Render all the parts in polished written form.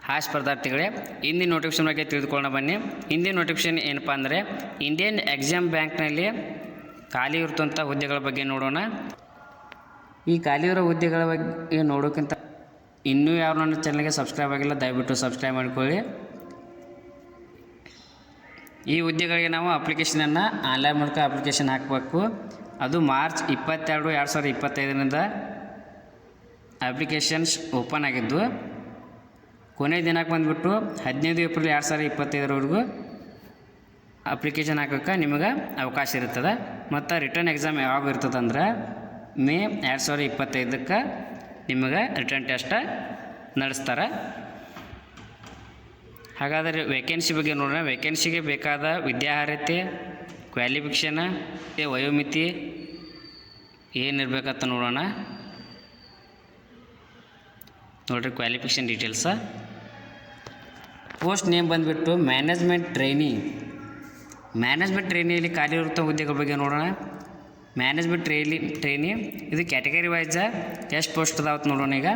Hi ಸ್ಪರ್ಧಾರ್ಥಿಗಳೇ, ಹಿಂದಿನ notification ಬಗ್ಗೆ ತಿಳಿದುಕೊಳ್ಳೋಣ ಬನ್ನಿ. ಹಿಂದಿನ ನೋಟಿಫಿಕೇಶನ್ ಏನಪ್ಪ ಅಂದರೆ ಇಂಡಿಯನ್ ಎಕ್ಸಾಮ್ ಬ್ಯಾಂಕ್ನಲ್ಲಿ ಖಾಲಿ ಇರುವಂಥ ಹುದ್ದೆಗಳ ಬಗ್ಗೆ ನೋಡೋಣ. ಈ ಖಾಲಿ ಇರೋ ಹುದ್ದೆಗಳ ಬಗ್ಗೆ ನೋಡೋಕ್ಕಿಂತ ಇನ್ನೂ ಯಾರು ನನ್ನ ಚಾನಲ್ಗೆ ಸಬ್ಸ್ಕ್ರೈಬ್ ಆಗಿಲ್ಲ ದಯವಿಟ್ಟು ಸಬ್ಸ್ಕ್ರೈಬ್ ಮಾಡಿಕೊಳ್ಳಿ. ಈ ಹುದ್ದೆಗಳಿಗೆ ನಾವು ಅಪ್ಲಿಕೇಶನನ್ನು ಆನ್ಲೈನ್ ಮೂಲಕ ಅಪ್ಲಿಕೇಶನ್ ಹಾಕಬೇಕು. ಅದು ಮಾರ್ಚ್ 22, 2025ರಿಂದ ಅಪ್ಲಿಕೇಶನ್ಸ್ ಓಪನ್ ಆಗಿದ್ದು ಕೊನೆಯ ದಿನಕ್ಕೆ ಬಂದುಬಿಟ್ಟು 15 ಏಪ್ರಿಲ್ 2025ರವರೆಗೂ ಅಪ್ಲಿಕೇಶನ್ ಹಾಕೋಕ್ಕೆ ನಿಮಗೆ ಅವಕಾಶ ಇರ್ತದೆ. ಮತ್ತು ರಿಟರ್ನ್ ಎಕ್ಸಾಮ್ ಯಾವಾಗ ಇರ್ತದೆ ಅಂದ್ರೆ ಮೇ 2025ಕ್ಕೆ ನಿಮಗೆ ರಿಟರ್ನ್ ಟೆಸ್ಟ್ ನಡೆಸ್ತಾರೆ. ಹಾಗಾದರೆ ವೇಕೆನ್ಸಿ ಬಗ್ಗೆ ನೋಡೋಣ. ವೇಕೆನ್ಸಿಗೆ ಬೇಕಾದ ವಿದ್ಯಾರ್ಹತೆ, ಕ್ವಾಲಿಫಿಕೇಷನ್, ವಯೋಮಿತಿ ಏನಿರಬೇಕಂತ ನೋಡೋಣ. ನೋಡಿರಿ ಕ್ವಾಲಿಫಿಕೇಷನ್ ಡೀಟೇಲ್ಸ. ಪೋಸ್ಟ್ ನೇಮ್ ಬಂದುಬಿಟ್ಟು ಮ್ಯಾನೇಜ್ಮೆಂಟ್ ಟ್ರೈನಿಯಲ್ಲಿ ಖಾಲಿ ಇರುವಂಥ ಹುದ್ದೆಗಳ ಬಗ್ಗೆ ನೋಡೋಣ. ಮ್ಯಾನೇಜ್ಮೆಂಟ್ ಟ್ರೈನಿ ಇದು ಕ್ಯಾಟಗರಿ ವೈಸ ಎಷ್ಟು ಪೋಸ್ಟ್ ಅದಾವತ್ತು ನೋಡೋಣ. ಈಗ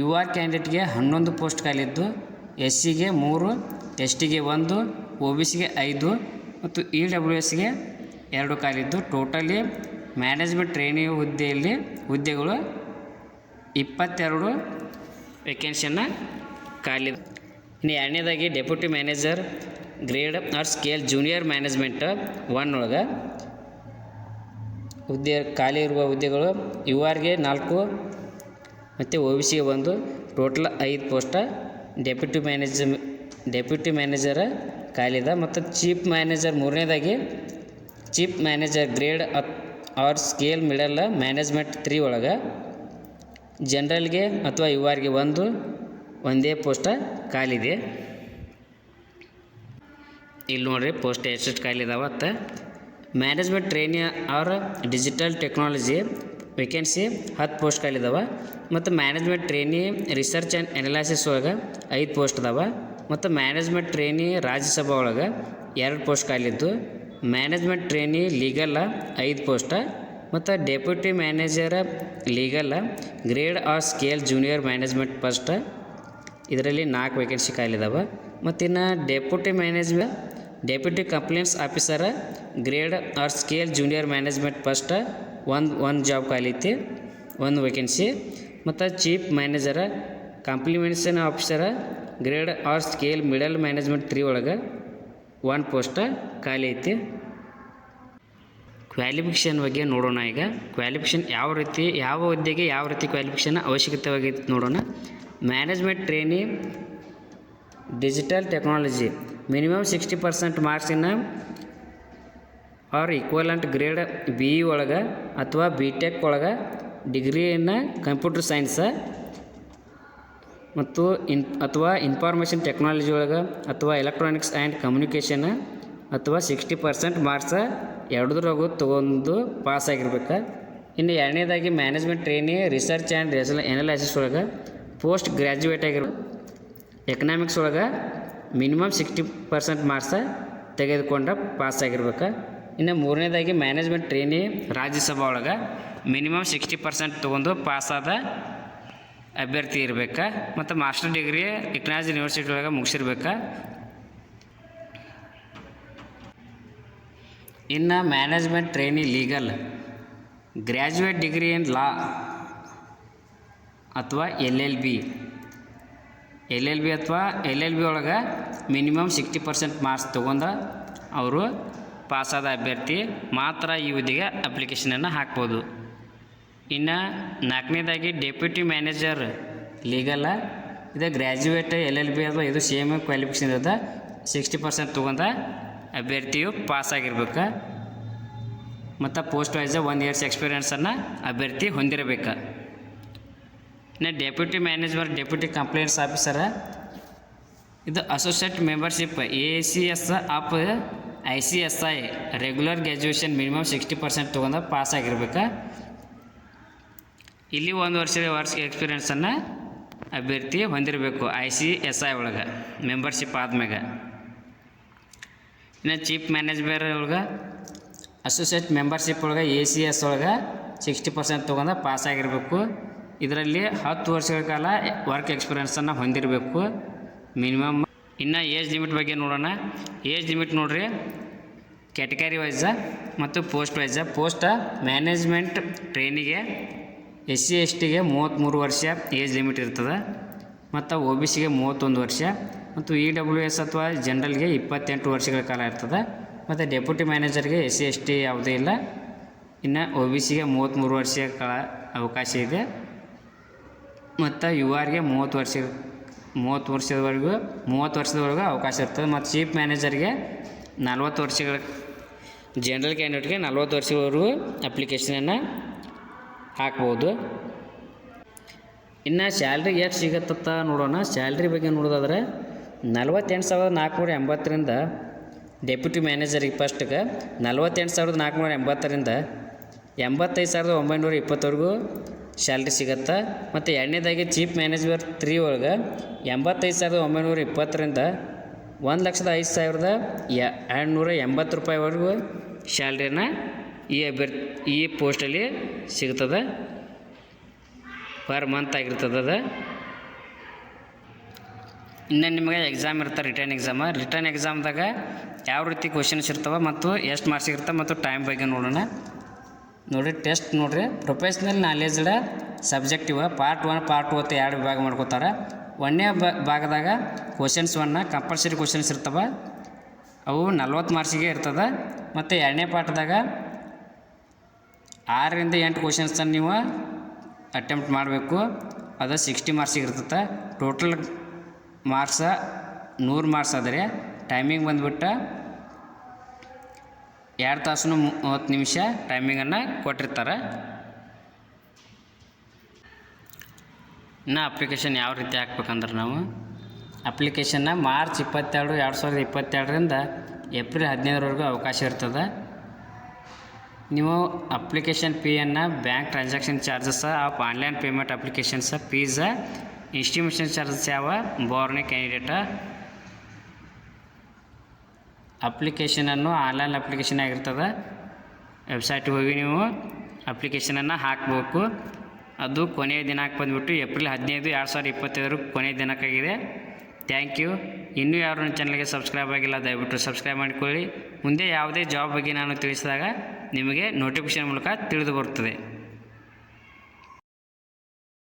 UR ಕ್ಯಾಂಡಿಡೇಟ್ಗೆ 11 ಪೋಸ್ಟ್ ಖಾಲಿದ್ದು, SCಗೆ 3, STಗೆ 1, OBCಗೆ 5 ಮತ್ತು EWSಗೆ 2 ಖಾಲಿದ್ದು. ಟೋಟಲಿ ಮ್ಯಾನೇಜ್ಮೆಂಟ್ ಟ್ರೈನಿ ಹುದ್ದೆಗಳು 22 ವೇಕೆನ್ಸಿಯನ್ನು ಖಾಲಿ. ಇನ್ನು ಎರಡನೇದಾಗಿ deputy manager grade or scale junior management 1 ಒಳಗೆ ಹುದ್ದೆ ಖಾಲಿ ಇರುವ ಹುದ್ದೆಗಳು URಗೆ 4 ಮತ್ತು OBCಗೆ 1, ಟೋಟಲ್ 5 ಪೋಸ್ಟ ಡೆಪ್ಯೂಟಿ ಮ್ಯಾನೇಜರ್ ಖಾಲಿದ. ಮತ್ತು ಚೀಫ್ ಮ್ಯಾನೇಜರ್ ಮೂರನೇದಾಗಿ chief manager grade or scale middle management 3 ಒಳಗೆ ಜನರಲ್ಗೆ ಅಥವಾ URಗೆ ಒಂದೇ ಪೋಸ್ಟ ಖಾಲಿದೆ. ಇಲ್ಲಿ ನೋಡಿರಿ ಪೋಸ್ಟ್ ಎಷ್ಟು ಖಾಲಿ ಇದಾವೆ ಅಂತ. Management trainee or digital technology vacancy 10 post ಖಾಲಿ ಇದಾವೆ. ಮತ್ತು management trainee research and analysis ಒಳಗೆ 5 ಪೋಸ್ಟ್ ಇದಾವೆ. ಮತ್ತು ಮ್ಯಾನೇಜ್ಮೆಂಟ್ ಟ್ರೈನಿ ರಾಜ್ಯಸಭಾ ಒಳಗೆ 2 ಪೋಸ್ಟ್ ಖಾಲಿದ್ದು. Management trainee legal 5 post. ಮತ್ತು deputy manager legal grade or scale junior management first ಇದರಲ್ಲಿ 4 ವೇಕೆನ್ಸಿ ಖಾಲಿದಾವೆ. ಮತ್ತು ಇನ್ನು deputy complaints officer grade or scale junior management first ಒಂದು ಜಾಬ್ ಖಾಲಿ ಐತಿ, 1 ವೇಕೆನ್ಸಿ. ಮತ್ತು chief manager complimentation officer grade or scale middle management 3 ಒಳಗೆ 1 ಪೋಸ್ಟ್ ಖಾಲಿ ಐತಿ. ಕ್ವಾಲಿಫಿಕೇಷನ್ ಬಗ್ಗೆ ನೋಡೋಣ. ಈಗ ಕ್ವಾಲಿಫಿಕೇಷನ್ ಯಾವ ಹುದ್ದೆಗೆ ಯಾವ ರೀತಿ ಕ್ವಾಲಿಫಿಕೇಷನ್ ಅವಶ್ಯಕತೆಯಾಗಿತ್ತು ನೋಡೋಣ. Management trainee digital technology minimum 60% ಮಾರ್ಕ್ಸಿನ ಆರ್ ಈಕ್ವಲೆಂಟ್ ಗ್ರೇಡ್ BE ಒಳಗೆ ಅಥವಾ BTech ಒಳಗೆ ಡಿಗ್ರಿಯನ್ನು ಕಂಪ್ಯೂಟರ್ ಸೈನ್ಸ ಮತ್ತು ಅಥವಾ ಇನ್ಫಾರ್ಮೇಷನ್ ಟೆಕ್ನಾಲಜಿ ಒಳಗೆ ಅಥವಾ ಎಲೆಕ್ಟ್ರಾನಿಕ್ಸ್ ಆ್ಯಂಡ್ ಕಮ್ಯುನಿಕೇಷನ್ ಅಥವಾ 60% ಮಾರ್ಕ್ಸ ಎರಡರಾಗೂ ತೊಗೊಂಡು ಪಾಸ್ ಆಗಿರ್ಬೇಕು. ಇನ್ನು ಎರಡನೇದಾಗಿ management trainee research and analysis ಒಳಗೆ ಪೋಸ್ಟ್ ಗ್ರ್ಯಾಜುಯೇಟ್ ಆಗಿರ್ಬೇಕು. ಎಕನಾಮಿಕ್ಸ್ ಒಳಗೆ ಮಿನಿಮಮ್ 60% ಮಾರ್ಕ್ಸ ತೆಗೆದುಕೊಂಡು ಪಾಸ್ ಆಗಿರ್ಬೇಕು. ಇನ್ನು ಮೂರನೇದಾಗಿ ಮ್ಯಾನೇಜ್ಮೆಂಟ್ ಟ್ರೈನಿ ರಾಜ್ಯಸಭಾ ಒಳಗೆ ಮಿನಿಮಮ್ 60% ತೊಗೊಂಡು ಪಾಸಾದ ಅಭ್ಯರ್ಥಿ ಇರಬೇಕು. ಮತ್ತು ಮಾಸ್ಟರ್ ಡಿಗ್ರಿ ಟೆಕ್ನಾಲಜಿ ಯೂನಿವರ್ಸಿಟಿ ಒಳಗೆ ಮುಗಿಸಿರ್ಬೇಕು. ಇನ್ನು management trainee legal graduate degree in law ಅಥವಾ LLB ಅಥವಾ LLB ಒಳಗೆ ಮಿನಿಮಮ್ 60% ಮಾರ್ಕ್ಸ್ ತೊಗೊಂಡು ಅವರು ಪಾಸಾದ ಅಭ್ಯರ್ಥಿ ಮಾತ್ರ ಈ ಹುದ್ದೆಗೆ ಅಪ್ಲಿಕೇಶನನ್ನು ಹಾಕ್ಬೋದು. ಇನ್ನು ನಾಲ್ಕನೇದಾಗಿ ಡೆಪ್ಯೂಟಿ ಮ್ಯಾನೇಜರ್ ಲೀಗಲ್ ಇದು ಗ್ರ್ಯಾಜುಯೇಟ್ LLB ಅಥವಾ ಇದು ಸೇಮ್ ಕ್ವಾಲಿಫಿಕೇಷನ್ ಇರೋದು 60% ತೊಗೊಂಡ ಅಭ್ಯರ್ಥಿಯು ಪಾಸಾಗಿರ್ಬೇಕು. ಮತ್ತು ಪೋಸ್ಟ್ ವೈಸ್ 1 ಇಯರ್ಸ್ ಎಕ್ಸ್ಪೀರಿಯೆನ್ಸನ್ನು ಅಭ್ಯರ್ಥಿ ಹೊಂದಿರಬೇಕು. ಇನ್ನು ಡೆಪ್ಯೂಟಿ ಕಂಪ್ಲೇಂಟ್ಸ್ ಆಫೀಸರ ಇದು associate membership AACS of ICSI regular graduation minimum 60% ತೊಗೊಂಡು ಪಾಸ್ ಆಗಿರ್ಬೇಕು. ಇಲ್ಲಿ 1 ವರ್ಷದ ಎಕ್ಸ್ಪೀರಿಯೆನ್ಸನ್ನು ಅಭ್ಯರ್ಥಿ ಹೊಂದಿರಬೇಕು ICSI ಒಳಗೆ ಮೆಂಬರ್ಶಿಪ್ ಆದ್ಮ್ಯಾಗ. ಇನ್ನು ಚೀಫ್ ಮ್ಯಾನೇಜರ್ ಒಳಗೆ ಅಸೋಸಿಯೇಟ್ ಮೆಂಬರ್ಶಿಪ್ ಒಳಗೆ ACS ಒಳಗೆ 60% ತೊಗೊಂಡು ಪಾಸ್ ಆಗಿರಬೇಕು. ಇದರಲ್ಲಿ 10 ವರ್ಷಗಳ ಕಾಲ ವರ್ಕ್ ಎಕ್ಸ್ಪೀರಿಯನ್ಸನ್ನು ಹೊಂದಿರಬೇಕು ಮಿನಿಮಮ್. ಇನ್ನು ಏಜ್ ಲಿಮಿಟ್ ಬಗ್ಗೆ ನೋಡೋಣ. ಏಜ್ ಲಿಮಿಟ್ ನೋಡಿರಿ, ಕ್ಯಾಟಗರಿ ವೈಸ ಮತ್ತು ಪೋಸ್ಟ್ ವೈಸ. ಪೋಸ್ಟ್ ಮ್ಯಾನೇಜ್ಮೆಂಟ್ ಟ್ರೈನಿಗೆ SC STಗೆ 33 ವರ್ಷ ಏಜ್ ಲಿಮಿಟ್ ಇರ್ತದೆ, ಮತ್ತು OBCಗೆ 31 ವರ್ಷ, ಮತ್ತು EWS ಅಥವಾ ಜನರಲ್ಗೆ 28 ವರ್ಷಗಳ ಕಾಲ ಇರ್ತದೆ, ಮತ್ತು ಡೆಪ್ಯೂಟಿ ಮ್ಯಾನೇಜರ್ಗೆ SC ST ಯಾವುದೇ ಇಲ್ಲ. ಇನ್ನು OBCಗೆ 33 ವರ್ಷ ಕಾಲ ಅವಕಾಶ ಇದೆ, ಮತ್ತು URಗೆ 30 ವರ್ಷದವರೆಗೂ ಅವಕಾಶ ಇರ್ತದೆ, ಮತ್ತು ಚೀಫ್ ಮ್ಯಾನೇಜರ್ಗೆ 40 ವರ್ಷಗಳ, ಜನರಲ್ ಕ್ಯಾಂಡಿಡೇಟ್ಗೆ 40 ವರ್ಷಗಳವರೆಗೂ ಅಪ್ಲಿಕೇಶನನ್ನು ಹಾಕ್ಬೋದು. ಇನ್ನು ಸ್ಯಾಲ್ರಿ ಎಷ್ಟು ಸಿಗತ್ತ ನೋಡೋಣ. ಸ್ಯಾಲ್ರಿ ಬಗ್ಗೆ ನೋಡೋದಾದ್ರೆ 48,480ರಿಂದ ಡೆಪ್ಯೂಟಿ ಮ್ಯಾನೇಜರಿಗೆ ಫಸ್ಟ್ಗೆ 48,480ರಿಂದ 85,920ವರೆಗೂ ಸ್ಯಾಲ್ರಿ ಸಿಗತ್ತೆ. ಮತ್ತು ಎರಡನೇದಾಗಿ ಚೀಫ್ ಮ್ಯಾನೇಜರ್ 3 ಒಳಗೆ 85,920ರಿಂದ 1,05,280 ರೂಪಾಯಿವರೆಗೂ ಸ್ಯಾಲ್ರಿನ ಈ ಪೋಸ್ಟಲ್ಲಿ ಸಿಗ್ತದೆ, ಪರ್ ಮಂತ್ ಆಗಿರ್ತದೆ ಅದು. ಇನ್ನು ನಿಮಗೆ ಎಕ್ಸಾಮ್ ಇರ್ತಾರೆ, ರಿಟರ್ನ್ ಎಕ್ಸಾಮ್ದಾಗ ಯಾವ ರೀತಿ ಕ್ವಶನ್ಸ್ ಇರ್ತವೆ ಮತ್ತು ಎಷ್ಟು ಮಾರ್ಕ್ಸ್ ಇರ್ತವೆ ಮತ್ತು ಟೈಮ್ ಬಗ್ಗೆ ನೋಡೋಣ. ನೋಡಿರಿ, ಟೆಸ್ಟ್ ನೋಡಿರಿ, ಪ್ರೊಫೆಷ್ನಲ್ ನಾಲೆಜ್ಡ ಸಬ್ಜೆಕ್ಟಿವ್ ಪಾರ್ಟ್ 1 ಪಾರ್ಟ್ 2 ಅಂತ 2 ವಿಭಾಗ ಮಾಡ್ಕೋತಾರೆ. 1ನೇ ಭಾಗದಾಗ ಕ್ವಶನ್ಸ್ 1 ಕಂಪಲ್ಸರಿ ಕ್ವಶನ್ಸ್ ಇರ್ತವೆ, ಅವು 40 ಮಾರ್ಕ್ಸಿಗೆ ಇರ್ತದೆ. ಮತ್ತು 2ನೇ ಪಾಠದಾಗ 6ರಿಂದ 8 ಕ್ವಶನ್ಸನ್ನು ನೀವು ಅಟೆಂಪ್ಟ್ ಮಾಡಬೇಕು, ಅದು 60 ಮಾರ್ಕ್ಸಿಗೆ ಇರ್ತದೆ. ಟೋಟಲ್ ಮಾರ್ಕ್ಸ 100 ಮಾರ್ಕ್ಸ್ ಆದರೆ ಟೈಮಿಂಗ್ ಬಂದುಬಿಟ್ಟು 2 ತಾಸು 30 ನಿಮಿಷ ಟೈಮಿಂಗನ್ನು ಕೊಟ್ಟಿರ್ತಾರೆ. ಇನ್ನು ಅಪ್ಲಿಕೇಶನ್ ಯಾವ ರೀತಿ ಹಾಕ್ಬೇಕಂದ್ರೆ ನಾವು ಅಪ್ಲಿಕೇಶನ್ನ ಮಾರ್ಚ್ 22, 2022ರಿಂದ ಏಪ್ರಿಲ್ 15ರವರೆಗೂ ಅವಕಾಶ ಇರ್ತದೆ. ನೀವು ಅಪ್ಲಿಕೇಶನ್ ಫೀಯನ್ನು bank transaction charges of online payment applications fees, institution charges ಯಾವ ಬೋರ್ನೆ ಕ್ಯಾಂಡಿಡೇಟ ಅಪ್ಲಿಕೇಶನನ್ನು ಆನ್ಲೈನ್ ಅಪ್ಲಿಕೇಶನ್ ಆಗಿರ್ತದೆ. ವೆಬ್ಸೈಟಿಗೆ ಹೋಗಿ ನೀವು ಅಪ್ಲಿಕೇಶನನ್ನು ಹಾಕಬೇಕು. ಅದು ಕೊನೆಯ ದಿನಾಂಕ ಬಂದುಬಿಟ್ಟು ಏಪ್ರಿಲ್ 15, 2025 ಕೊನೆಯ ದಿನಾಂಕಾಗಿದೆ. Thank you. ಇನ್ನೂ ಯಾರು ನನ್ನ ಚಾನಲ್ಗೆ ಸಬ್ಸ್ಕ್ರೈಬ್ ಆಗಿಲ್ಲ ದಯವಿಟ್ಟು ಸಬ್ಸ್ಕ್ರೈಬ್ ಮಾಡಿಕೊಳ್ಳಿ. ಮುಂದೆ ಯಾವುದೇ ಜಾಬ್ ಬಗ್ಗೆ ನಾನು ತಿಳಿಸಿದಾಗ ನಿಮಗೆ ನೋಟಿಫಿಕೇಷನ್ ಮೂಲಕ ತಿಳಿದು ಬರುತ್ತದೆ.